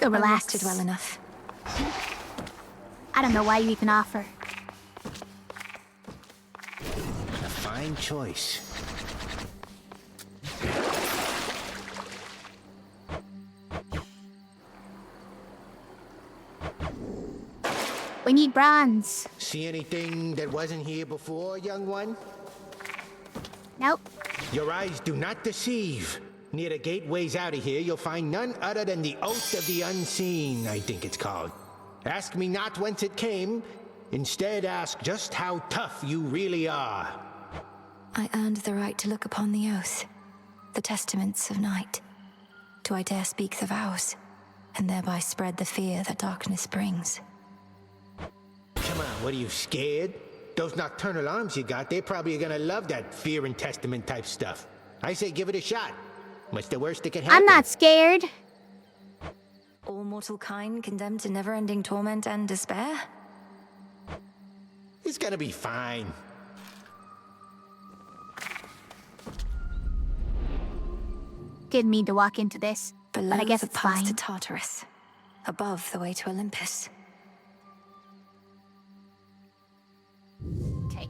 So relax. rested well enough. I don't know why you even offer. A fine choice. We need bronze. See anything that wasn't here before, young one? Nope. Your eyes do not deceive. Near the gateways out of here, you'll find none other than the Oath of the Unseen, I think it's called. Ask me not whence it came. Instead, ask just how tough you really are. I earned the right to look upon the oath, the testaments of night. Do I dare speak the vows, and thereby spread the fear that darkness brings? Come on, what are you, scared? Those nocturnal arms you got, they're probably gonna love that fear and testament type stuff. I say give it a shot. What's the worst that could happen? I'm not scared. All mortal kind condemned to never-ending torment and despair? It's gonna be fine. Didn't mean to walk into this, Below but I guess the it's path fine. to Tartarus. Above the way to Olympus. Okay.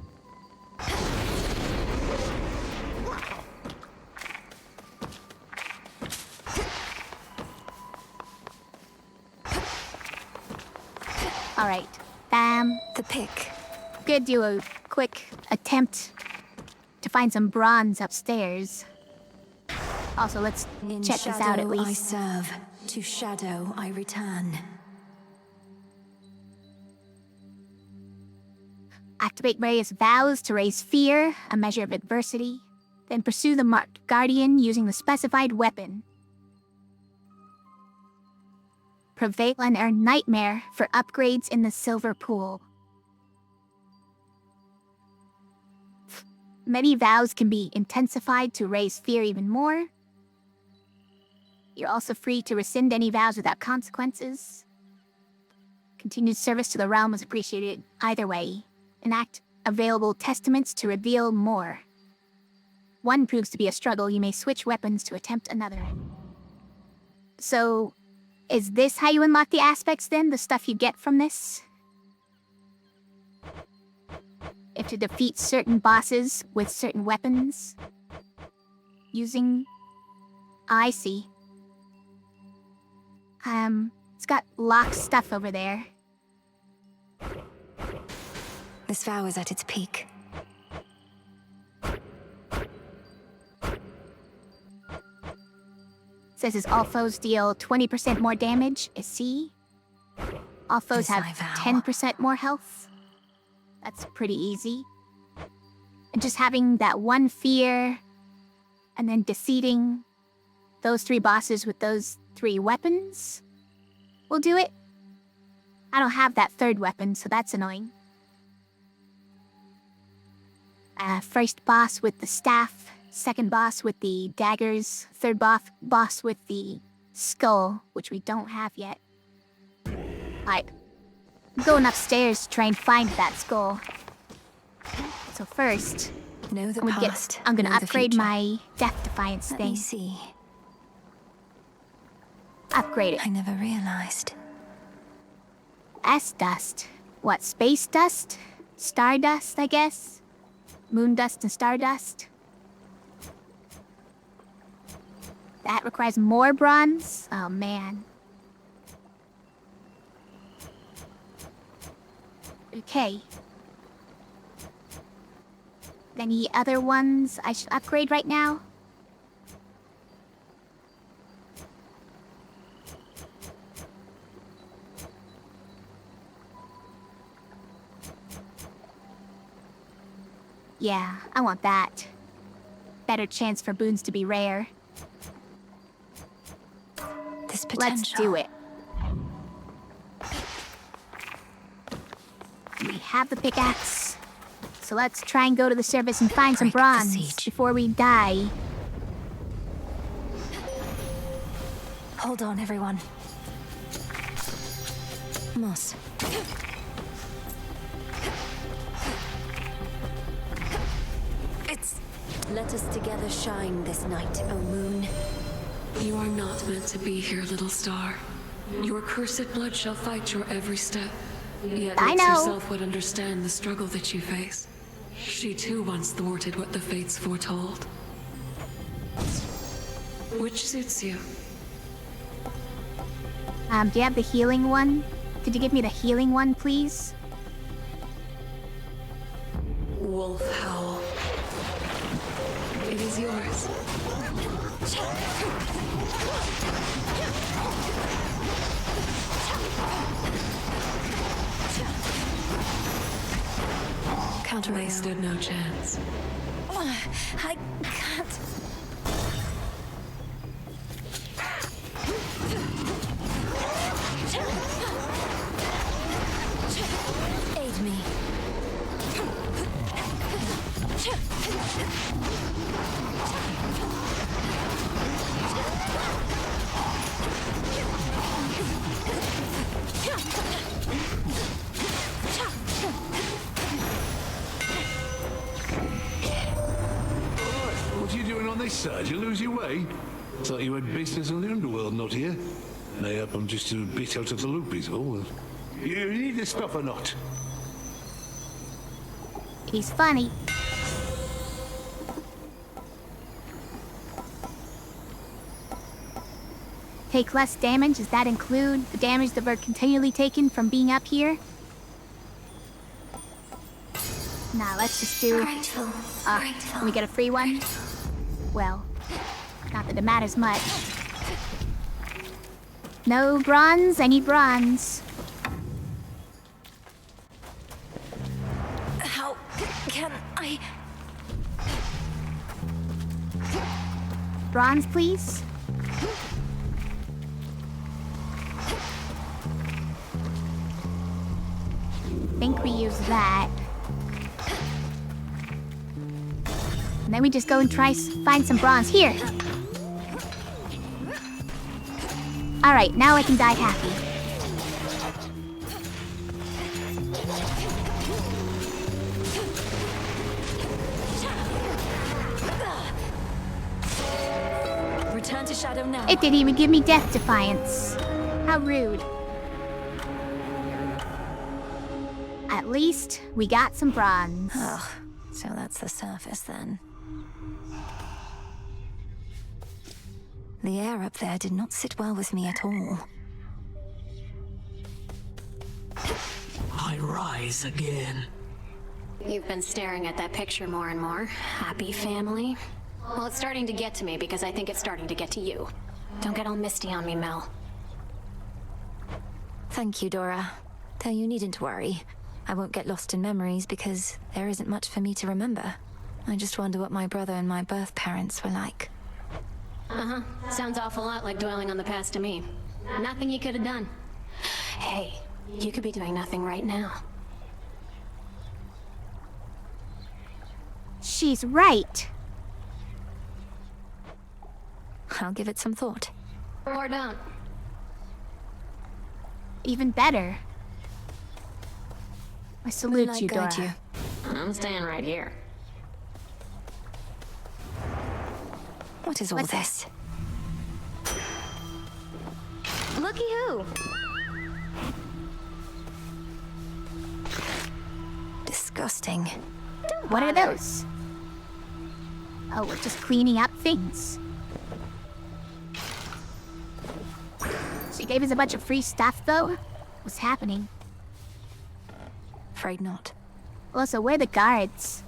All right. The pick. Gonna do a quick attempt to find some bronze upstairs. Also, let's In check this out shadow at I least. serve, to shadow I return. Activate various vows to raise fear, a measure of adversity. Then pursue the marked guardian using the specified weapon. Prevail and earn nightmare for upgrades in the silver pool. Many vows can be intensified to raise fear even more. You're also free to rescind any vows without consequences. Continued service to the realm is appreciated either way. Enact available testaments to reveal more. One proves to be a struggle, you may switch weapons to attempt another. So, is this how you unlock the aspects then? The stuff you get from this? If to defeat certain bosses with certain weapons? Using... I see. It's got locked stuff over there. This vow is at its peak. Says his all foes deal 20% more damage. I see. All foes Is have my vow. 10% more health. That's pretty easy. And just having that one fear, and then defeating those 3 bosses with those 3 weapons will do it. I don't have that 3rd weapon, so that's annoying. First boss with the staff, 2nd boss with the daggers, 3rd boss with the skull, which we don't have yet. Alright, I'm going upstairs to try and find that skull. So first, Know the I'm past. gonna know the upgrade future. my Death Defiance Let thing. me see. Upgrade it. I never realized. S-dust. What, space dust? Stardust, I guess? Moon dust and stardust? That requires more bronze? Oh, man. Okay. Any other ones I should upgrade right now? Yeah, I want that. Better chance for boons to be rare. This potential. Let's do it. We have the pickaxe. So let's try and go to the surface and find some Break the bronze siege. before we die. Hold on, everyone. Moss. It's... Let us together shine this night, O moon. You are not meant to be here, little star. Your cursed blood shall fight your every step. Yet I Nyx know. herself would understand the struggle that you face. She too once thwarted what the fates foretold. Which suits you? Do you have the healing one? Could you give me the healing one, please? Wolf Howl. It is yours. Counter They stood no chance. I can't. Aid me. What are you doing on this side? You lose your way? Thought you had business on the underworld, not here. Mayhap I'm just a bit out of the loop is all. You need this stuff or not? He's funny. Take less damage? Does that include the damage that we're continually taking from being up here? Nah, let's just do... Grateful. Can we get a free one? Well, not that it matters much. No bronze, I need bronze. How can I? Bronze, please. Think we use that. And then we just go and try find some bronze here. All right, now I can die happy. Return to shadow now. It didn't even give me death defiance. How rude. At least we got some bronze. Oh, so that's the surface then. The air up there did not sit well with me at all. I rise again. You've been staring at that picture more and more. Happy family? Well, it's starting to get to me because I think it's starting to get to you. Don't get all misty on me, Mel. Thank you, Dora. Though you needn't worry. I won't get lost in memories because there isn't much for me to remember. I just wonder what my brother and my birth parents were like. Uh-huh. Sounds awful lot like dwelling on the past to me. Nothing you could have done. Hey, you could be doing nothing right now. She's right. I'll give it some thought. Or don't. Even better. I salute Moonlight you, guide Dora. I'm staying right here. What is all What's this? Looky who! Disgusting. What are those? Oh, we're just cleaning up things. She gave us a bunch of free stuff, though? What's happening? Afraid not. Also, where are the guards?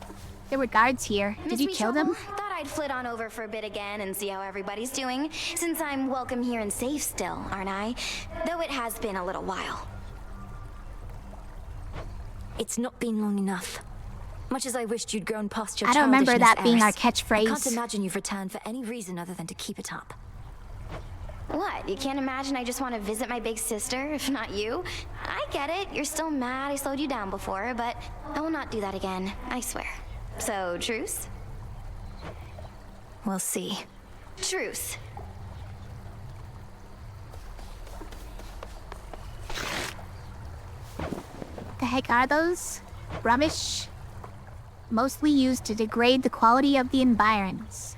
There were guards here. Did Miss you kill them? Rachel, thought I'd flit on over for a bit again and see how everybody's doing, since I'm welcome here and safe still, aren't I? Though it has been a little while. It's not been long enough. Much as I wished you'd grown past your I don't remember childishness, that being our Eris, I can't catchphrase. imagine you've returned for any reason other than to keep it up. What, you can't imagine I just want to visit my big sister, if not you? I get it, you're still mad I slowed you down before, but I will not do that again, I swear. So, truce? We'll see. Truce. The heck are those? Rubbish? Mostly used to degrade the quality of the environs.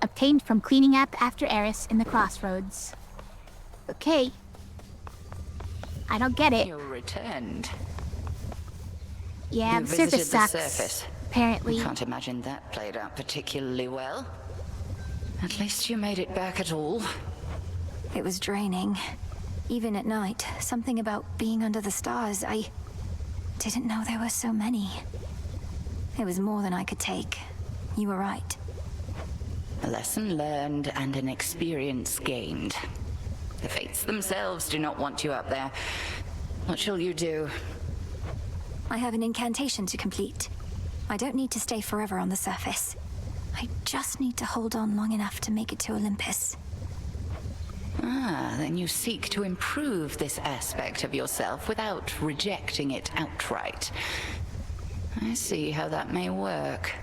Obtained from cleaning up after Eris in the crossroads. Okay, I don't get it. You returned. Yeah, You the surface visited the sucks. surface. Apparently. Can't imagine that played out particularly well. At least you made it back at all. It was draining. Even at night, something about being under the stars, I didn't know there were so many. It was more than I could take. You were right. A lesson learned and an experience gained. The Fates themselves do not want you up there. What shall you do? I have an incantation to complete. I don't need to stay forever on the surface. I just need to hold on long enough to make it to Olympus. Ah, then you seek to improve this aspect of yourself without rejecting it outright. I see how that may work.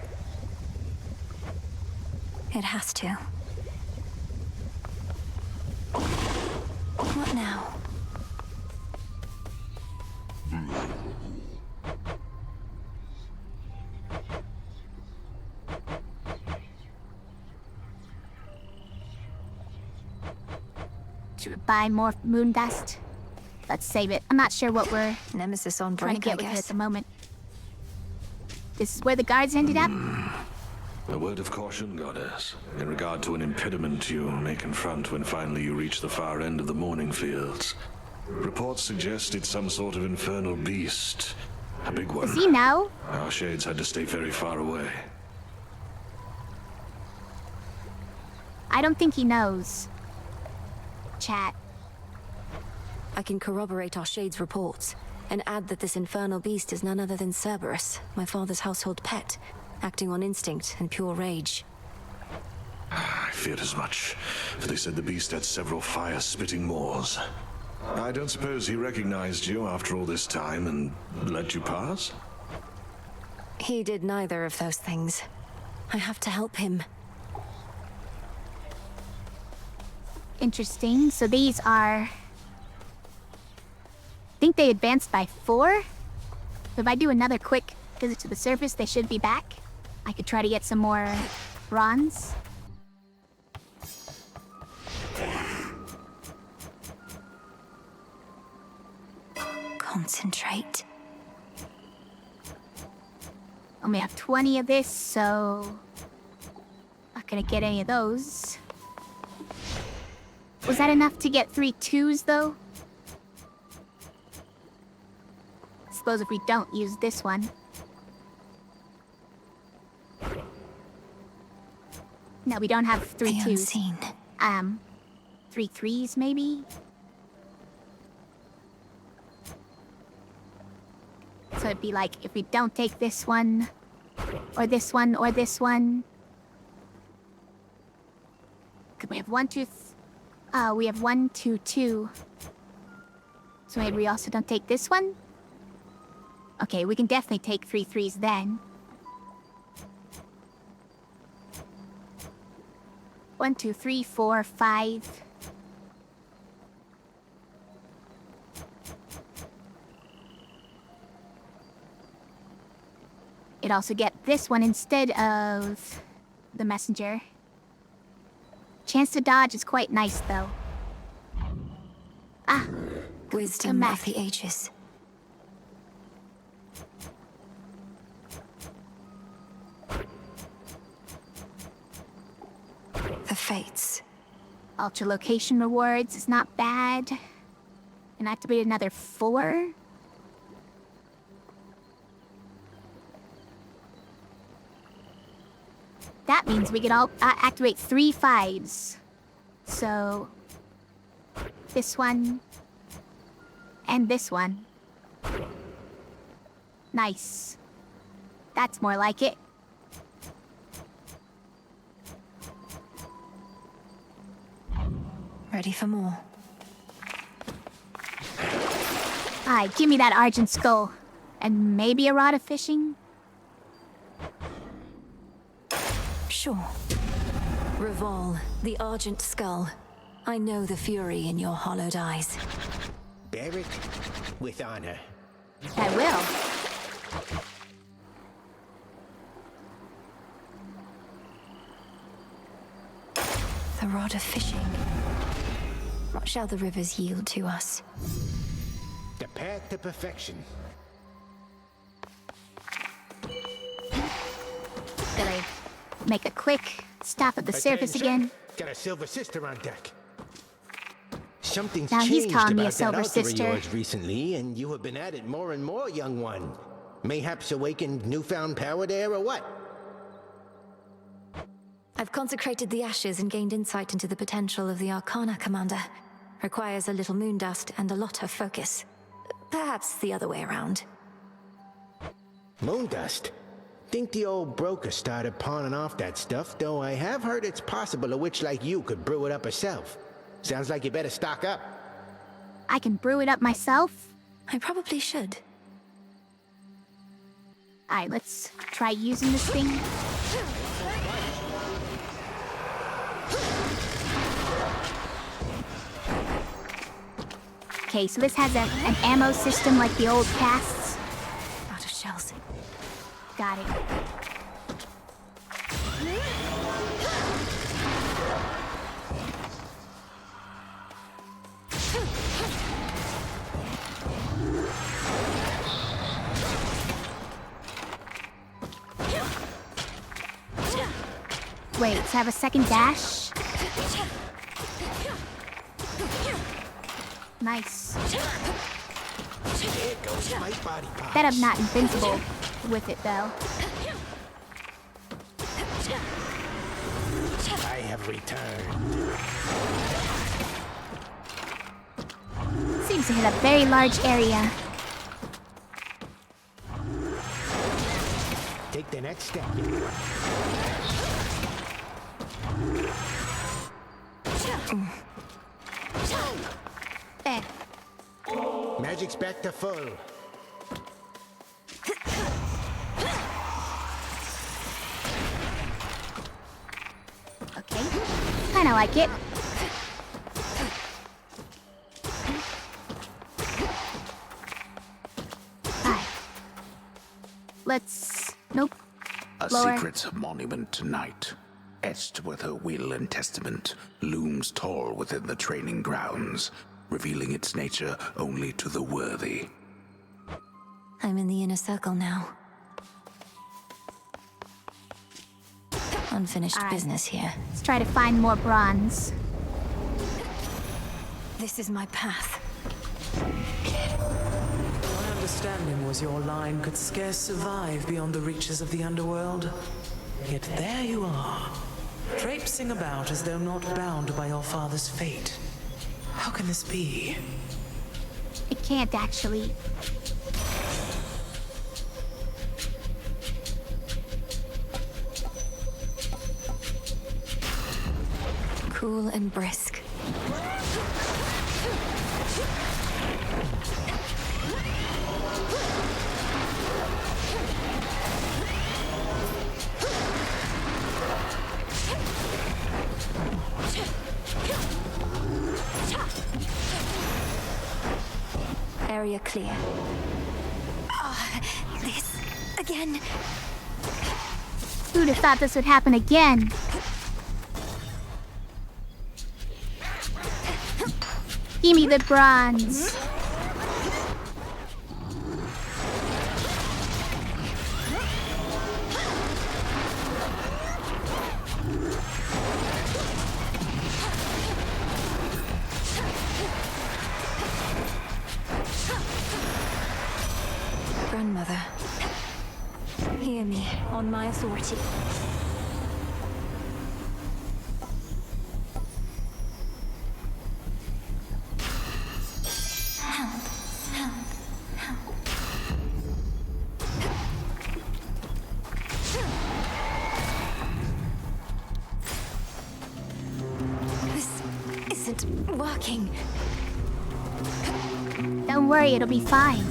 It has to. What now? Should we buy more moon dust? Let's save it. I'm not sure what we're Nemesis on trying to break, I get with it at guess. the moment. This is where the guards ended up? A word of caution, Goddess, in regard to an impediment you may confront when finally you reach the far end of the Morning Fields. Reports suggest it's some sort of infernal beast. A big one. Does he know? Our shades had to stay very far away. I don't think he knows. Chat. I can corroborate our Shade's reports, and add that this infernal beast is none other than Cerberus, my father's household pet, acting on instinct and pure rage. I feared as much, for they said the beast had several fire-spitting maws. I don't suppose he recognized you after all this time and let you pass? He did neither of those things. I have to help him. Interesting. So these are... I think they advanced by 4? So if I do another quick visit to the surface, they should be back. I could try to get some more bronze. Concentrate. Only have 20 of this, so... Not gonna get any of those. Was that enough to get 3 2s, though? Suppose if we don't use this one. No, we don't have 3 The 2s. unseen. 3 3s, maybe? So it'd be like, if we don't take this one, or this one, or this one. Could we have 1 2 we have 1 2 2. So maybe we also don't take this one? Okay, we can definitely take 3 3s then. 1 2 3 4 5. It'd also get this one instead of the messenger. Chance to dodge is quite nice, though. Ah, Wisdom back. of the ages. The Fates. ultra location rewards is not bad. And activate another 4. That means we could all activate 3 5s. So, this one, and this one. Nice. That's more like it. Ready for more. Aye, give me that Argent Skull. And maybe a Rod of Fishing? Sure. Revol, the Argent Skull. I know the fury in your hollowed eyes. Bear it with honor. I will. The Rod of Fishing. What shall the rivers yield to us? Path to perfection. Gotta make a quick stop at the surface Attention. again. Got a Silver Sister on deck. Something's Now he's changed calling me a about that Silver altar of Sister. yours recently, and you have been at it more and more, young one. Mayhaps awakened newfound power there, or what? I've consecrated the ashes and gained insight into the potential of the Arcana, Commander. Requires a little moon dust and a lot of focus. Perhaps the other way around. Moondust? Think the old broker started pawning off that stuff, though I have heard it's possible a witch like you could brew it up herself. Sounds like you better stock up. I can brew it up myself? I probably should. Alright, let's try using this thing. Okay, so this has an ammo system like the old casts. Out of shells. Got it. Wait, so I have a second dash? Nice. Here goes my body parts. Bet I'm not invincible with it, though. I have returned. Seems to hit a very large area. Take the next step. There. Magic's back to full. Okay. Kinda like it. Alright. Let's... Nope. A Lower. secret monument to night, etched with her will and testament, looms tall within the training grounds, revealing its nature only to the worthy. I'm in the inner circle now. Unfinished Alright. business here. Let's try to find more bronze. This is my path. My understanding was your line could scarce survive beyond the reaches of the underworld. Yet there you are, traipsing about as though not bound by your father's fate. How can this be? It can't actually. Cool and brisk. Area clear. This again. Who'd have thought this would happen again? Give me the bronze. Grandmother, hear me on my authority. This isn't working. Don't worry, it'll be fine.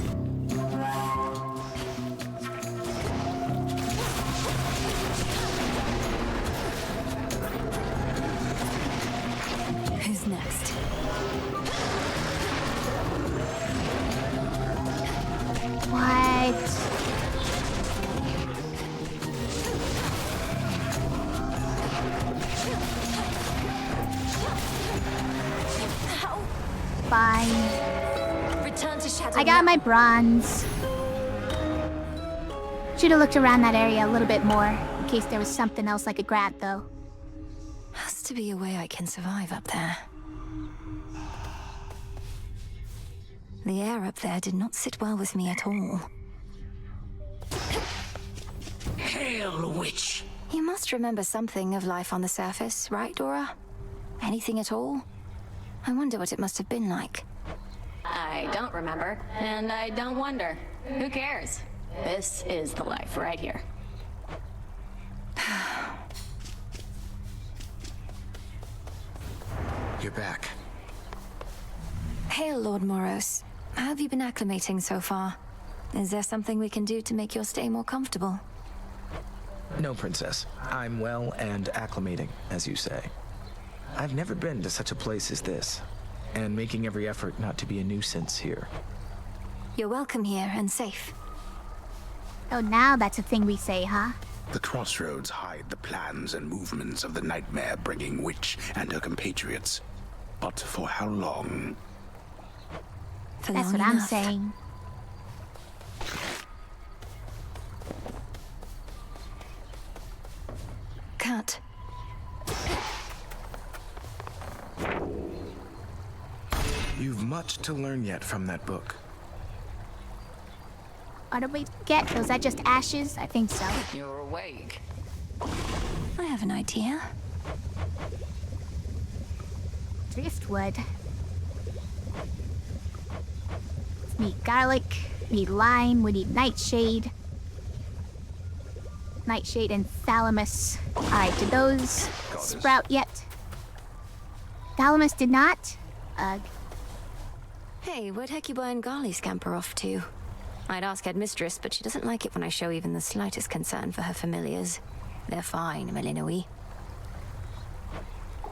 Who's next? What? How? Fine. Return to shadow. I got my bronze. Should have looked around that area a little bit more, in case there was something else I could grab, though. Has to be a way I can survive up there. The air up there did not sit well with me at all. Hail, witch! You must remember something of life on the surface, right, Dora? Anything at all? I wonder what it must have been like. I don't remember, and I don't wonder. Who cares? This is the life right here. You're back. Hail, Lord Moros. How have you been acclimating so far? Is there something we can do to make your stay more comfortable? No, Princess. I'm well and acclimating, as you say. I've never been to such a place as this, and making every effort not to be a nuisance here. You're welcome here and safe. Oh, now that's a thing we say, huh? The crossroads hide the plans and movements of the nightmare-bringing witch and her compatriots. But for how long? That's what I'm saying. Cut. You've much to learn yet from that book. What did we get? Was that just ashes? I think so. You're awake. I have an idea. Driftwood. We need garlic, we need lime, we need nightshade. Nightshade and thalamus. Alright, did those sprout yet? Thalamus did not? Ugh. Hey, where'd Hecuba and Gali scamper off to? I'd ask Headmistress, but she doesn't like it when I show even the slightest concern for her familiars. They're fine, Malinois.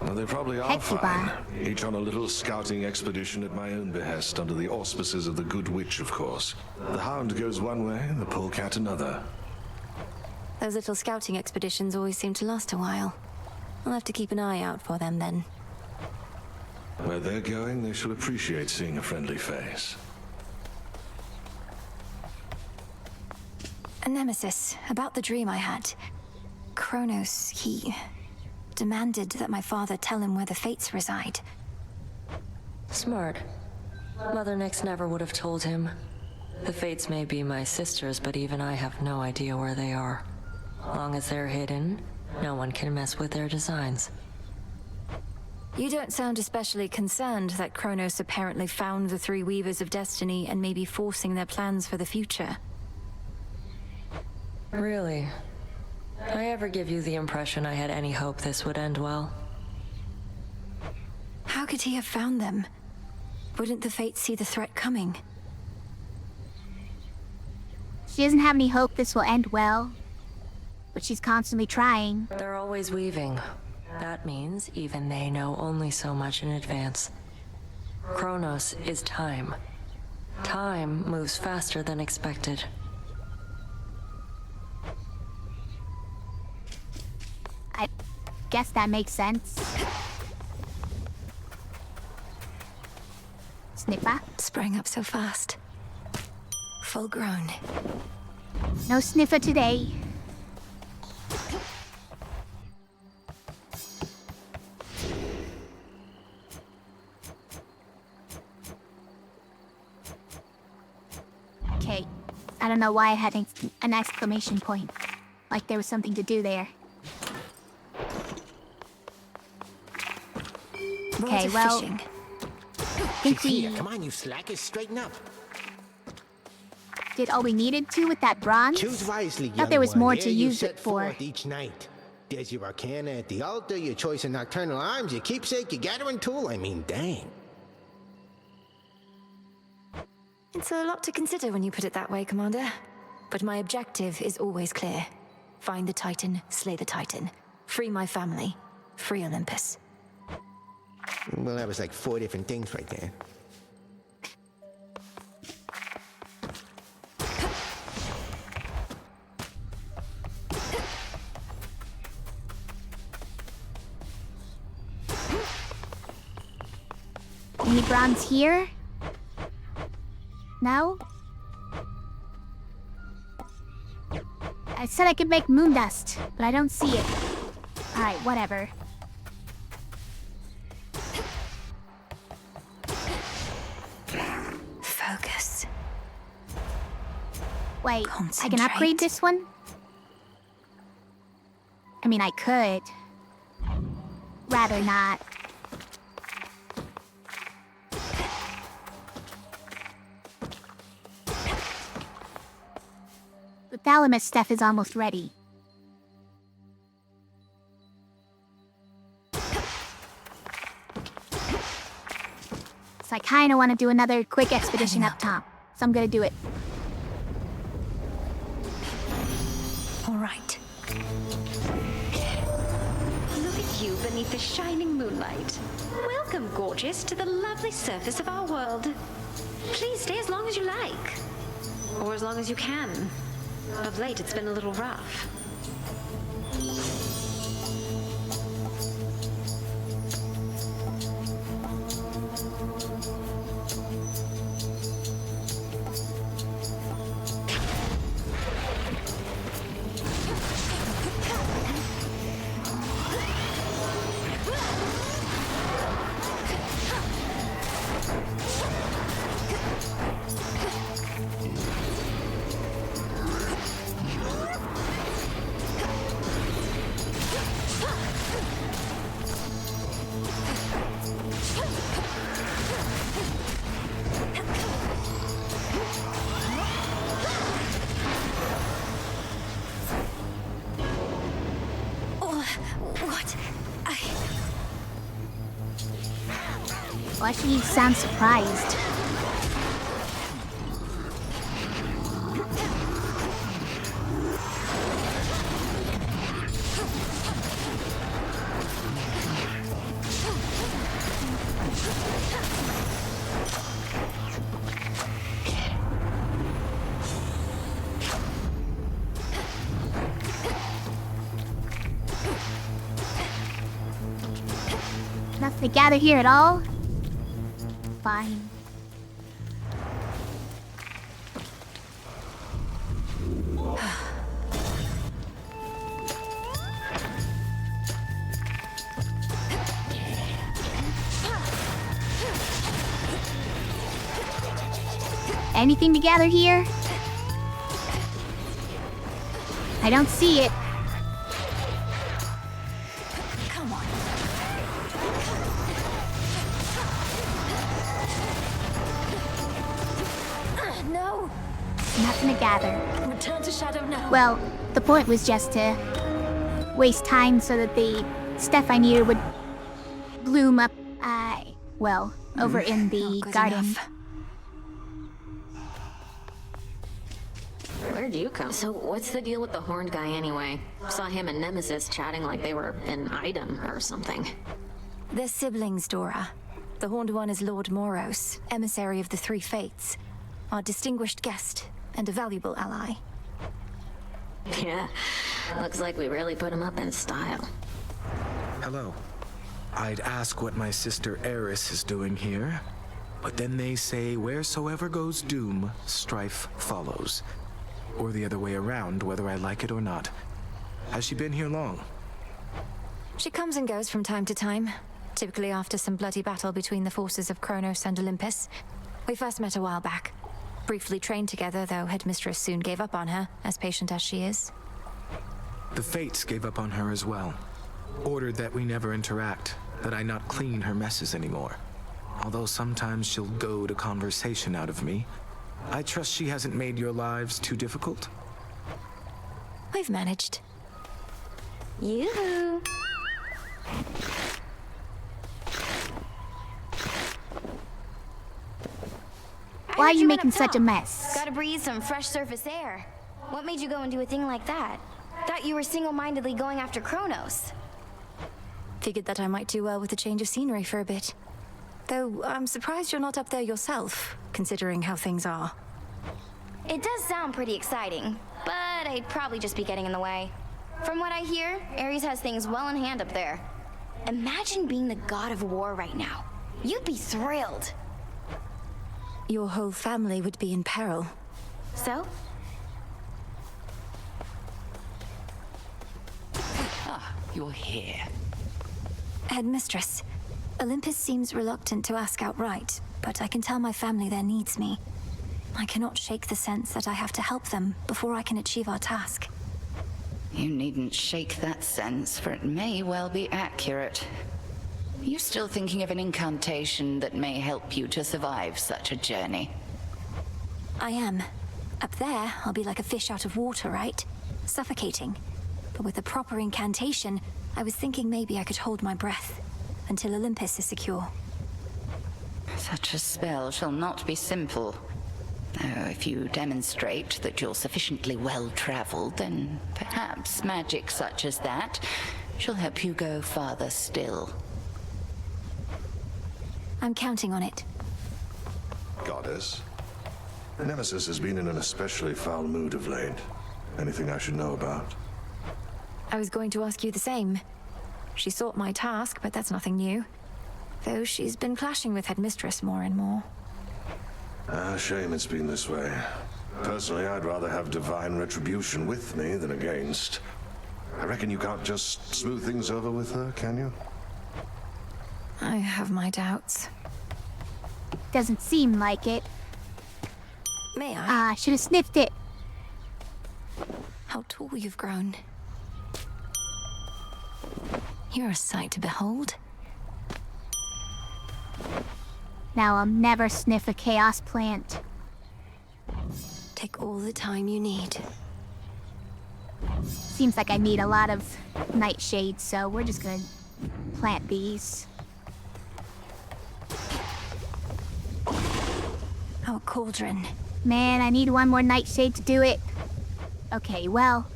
Well, they probably are Hecuba. fine. Each on a little scouting expedition at my own behest, under the auspices of the Good Witch, of course. The Hound goes one way, the Polecat another. Those little scouting expeditions always seem to last a while. I'll have to keep an eye out for them then. Where they're going, they should appreciate seeing a friendly face. A nemesis, about the dream I had. Kronos, he demanded that my father tell him where the Fates reside. Smart. Mother Nyx never would have told him. The Fates may be my sisters, but even I have no idea where they are. Long as they're hidden, no one can mess with their designs. You don't sound especially concerned that Kronos apparently found the three Weavers of Destiny and may be forcing their plans for the future. Really? Did I ever give you the impression I had any hope this would end well? How could he have found them? Wouldn't the Fates see the threat coming? She doesn't have any hope this will end well, but she's constantly trying. They're always weaving. That means even they know only so much in advance. Kronos is time. Time moves faster than expected. I guess that makes sense. Sniffer? Sprang up so fast. Full grown. No sniffer today. Okay. I don't know why I had an exclamation point. Like there was something to do there. Okay, well, Fishing. I think we Come on, you slackers, straighten up. did all we needed to with that bronze. Choose wisely, Thought young there was one. more Ere to you use set it for. forth each night. There's your arcana at the altar, your choice of nocturnal arms, your keepsake, your gathering tool. I mean, dang. It's a lot to consider when you put it that way, Commander. But my objective is always clear. Find the Titan, slay the Titan. Free my family. Free Olympus. Well, that was like 4 different things right there. Any bronze here? No? I said I could make moon dust, but I don't see it. Alright, whatever. Focus. Wait, I can upgrade this one? I mean, I could. Rather not. The Thalamus stuff is almost ready. So I kinda wanna do another quick expedition up top. So I'm gonna do it. All right. Look at you beneath the shining moonlight. Welcome, gorgeous, to the lovely surface of our world. Please stay as long as you like. Or as long as you can. Of late, it's been a little rough. Why should you sound surprised? Nothing to gather here at all? Fine. Anything to gather here? I don't see it. Come on. No. Nothing to gather. Return to Shadow now. Well, the point was just to waste time so that the stuff I needed would bloom up, well, over in the garden. Enough. Where'd you come? So what's the deal with the horned guy anyway? Saw him and Nemesis chatting like they were an item or something. They're siblings, Dora. The Horned One is Lord Moros, emissary of the Three Fates, our distinguished guest and a valuable ally. Yeah, looks like we really put him up in style. Hello. I'd ask what my sister Eris is doing here, but then they say wheresoever goes doom, strife follows. Or the other way around, whether I like it or not. Has she been here long? She comes and goes from time to time, typically after some bloody battle between the forces of Kronos and Olympus. We first met a while back. Briefly trained together, though Headmistress soon gave up on her, as patient as she is. The Fates gave up on her as well. Ordered that we never interact, that I not clean her messes anymore. Although sometimes she'll goad a conversation out of me, I trust she hasn't made your lives too difficult? We've managed. Yoo-hoo! Why are you making such a mess? Gotta breathe some fresh surface air. What made you go and do a thing like that? Thought you were single-mindedly going after Kronos. Figured that I might do well with a change of scenery for a bit. Though I'm surprised you're not up there yourself, considering how things are. It does sound pretty exciting, but I'd probably just be getting in the way. From what I hear, Ares has things well in hand up there. Imagine being the god of war right now. You'd be thrilled. Your whole family would be in peril. So? Ah, you're here. Headmistress, Olympus seems reluctant to ask outright, but I can tell my family there needs me. I cannot shake the sense that I have to help them before I can achieve our task. You needn't shake that sense, for it may well be accurate. You're still thinking of an incantation that may help you to survive such a journey. I am. Up there, I'll be like a fish out of water, right? Suffocating. But with a proper incantation, I was thinking maybe I could hold my breath until Olympus is secure. Such a spell shall not be simple. Though if you demonstrate that you're sufficiently well-traveled, then perhaps magic such as that shall help you go farther still. I'm counting on it. Goddess, Nemesis has been in an especially foul mood of late. Anything I should know about? I was going to ask you the same. She sought my task, but that's nothing new. Though she's been clashing with Headmistress more and more. Shame it's been this way. Personally, I'd rather have divine retribution with me than against. I reckon you can't just smooth things over with her, can you? I have my doubts. Doesn't seem like it. May I? Ah, should have sniffed it. How tall you've grown. You're a sight to behold. Now I'll never sniff a chaos plant. Take all the time you need. Seems like I need a lot of nightshade, so we're just gonna plant these. Our cauldron. Man, I need one more nightshade to do it. Okay, well,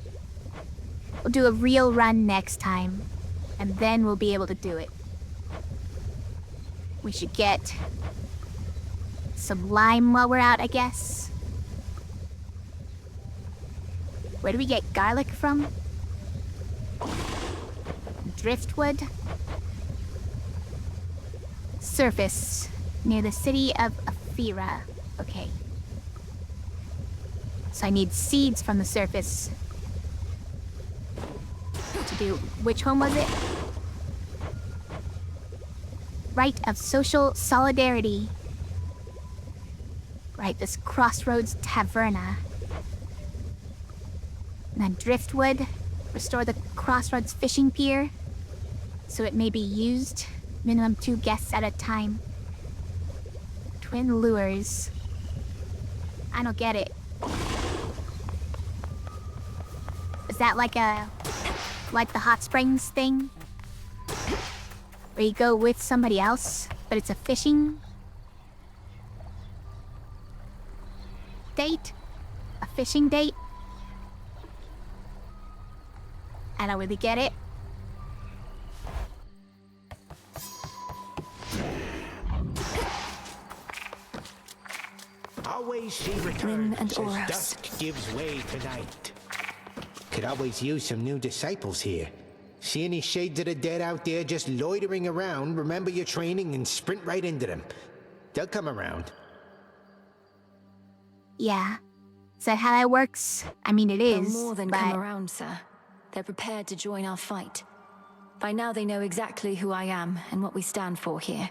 we'll do a real run next time, and then we'll be able to do it. We should get some lime while we're out, I guess. Where do we get garlic from? Driftwood. Surface, near the city of Aphira. Okay. So I need seeds from the surface. To do, which one was it? Rite of social solidarity. Right, this Crossroads Taverna. And then Driftwood. Restore the Crossroads fishing pier, so it may be used. Minimum 2 guests at a time. Twin lures. I don't get it. Is that like the hot springs thing? Where you go with somebody else, but it's a fishing date? A fishing date? I don't really get it. Always she returns, says dusk gives way to night. Could always use some new disciples here. See any shades of the dead out there just loitering around, remember your training and sprint right into them. They'll come around. Yeah. Is that how that works? I mean, it is, They'll more than but... come around, sir. They're prepared to join our fight. By now they know exactly who I am and what we stand for here.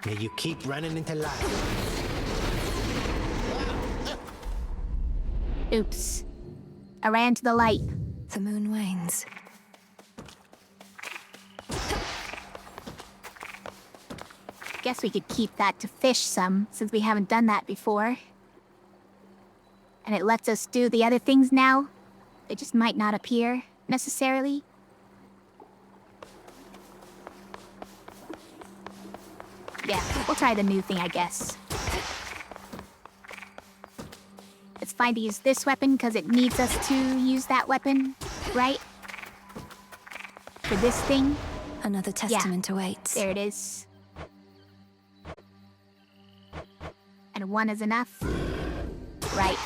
May you keep running into life. Oops. I ran to the light. The moon wanes. Guess we could keep that to fish some, since we haven't done that before. And it lets us do the other things now. They just might not appear, necessarily. Yeah, we'll try the new thing, I guess. It's fine to use this weapon because it needs us to use that weapon, right? For this thing. Another testament awaits. There it is. And one is enough. Right.